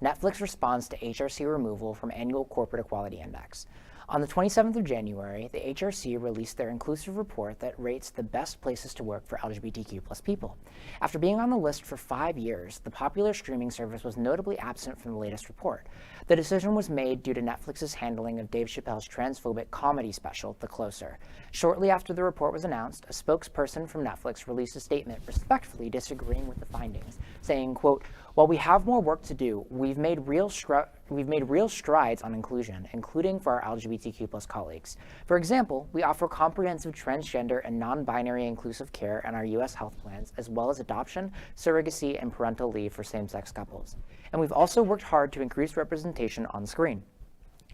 Netflix responds to HRC removal from annual Corporate Equality Index. On the 27th of January, the HRC released their inclusive report that rates the best places to work for LGBTQ+ people. After being on the list for 5 years, the popular streaming service was notably absent from the latest report. The decision was made due to Netflix's handling of Dave Chappelle's transphobic comedy special, The Closer. Shortly after the report was announced, a spokesperson from Netflix released a statement respectfully disagreeing with the findings, saying, quote, "While we have more work to do, we've made real strides on inclusion, including for our LGBTQ+ colleagues. For example, we offer comprehensive transgender and non-binary inclusive care in our U.S. health plans, as well as adoption, surrogacy, and parental leave for same-sex couples. And we've also worked hard to increase representation on screen.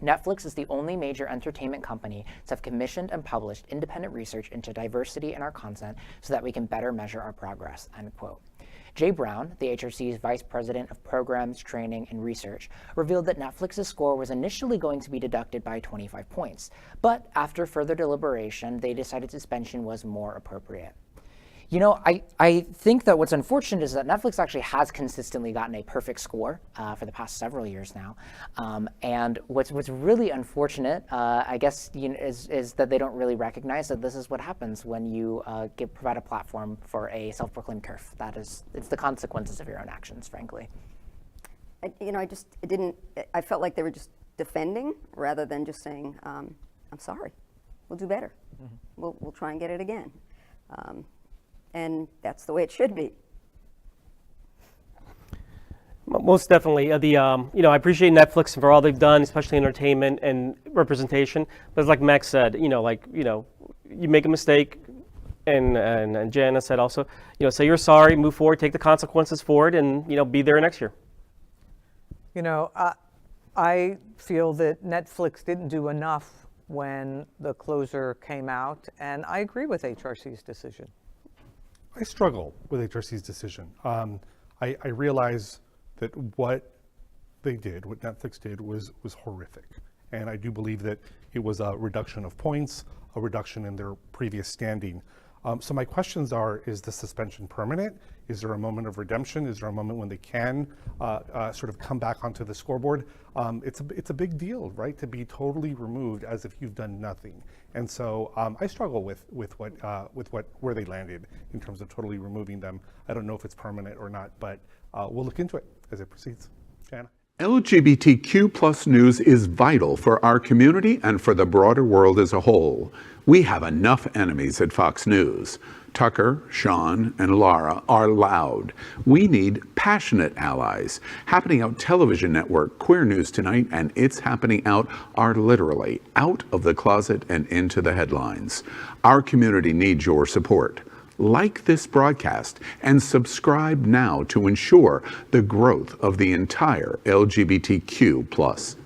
Netflix is the only major entertainment company to have commissioned and published independent research into diversity in our content so that we can better measure our progress," end quote. Jay Brown, the HRC's Vice President of Programs, Training, and Research, revealed that Netflix's score was initially going to be deducted by 25 points, but after further deliberation, they decided suspension was more appropriate. You know, I think that what's unfortunate is that Netflix actually has consistently gotten a perfect score for the past several years now. And what's really unfortunate, I guess, is that they don't really recognize that this is what happens when you provide a platform for a self-proclaimed TERF. It's the consequences of your own actions, frankly. I felt like they were just defending rather than just saying, I'm sorry, we'll do better. Mm-hmm. We'll try and get it again. And that's the way it should be. Most definitely. I appreciate Netflix for all they've done, especially entertainment and representation. But as like Max said, you make a mistake, and Jana said also, say you're sorry, move forward, take the consequences forward, and be there next year. I feel that Netflix didn't do enough when The Closer came out, and I agree with HRC's decision. I struggle with HRC's decision. I realize that what Netflix did was horrific. And I do believe that it was a reduction of points, a reduction in their previous standing. So my questions are, is the suspension permanent? Is there a moment of redemption? Is there a moment when they can sort of come back onto the scoreboard? It's a big deal, right? To be totally removed as if you've done nothing. And so I struggle with where they landed in terms of totally removing them. I don't know if it's permanent or not, but we'll look into it as it proceeds. Jana? LGBTQ+ news is vital for our community and for the broader world as a whole. We have enough enemies at Fox News. Tucker, Sean, and Laura are loud. We need passionate allies. Happening Out Television Network, Queer News Tonight, and It's Happening Out are literally out of the closet and into the headlines. Our community needs your support. Like this broadcast and subscribe now to ensure the growth of the entire LGBTQ+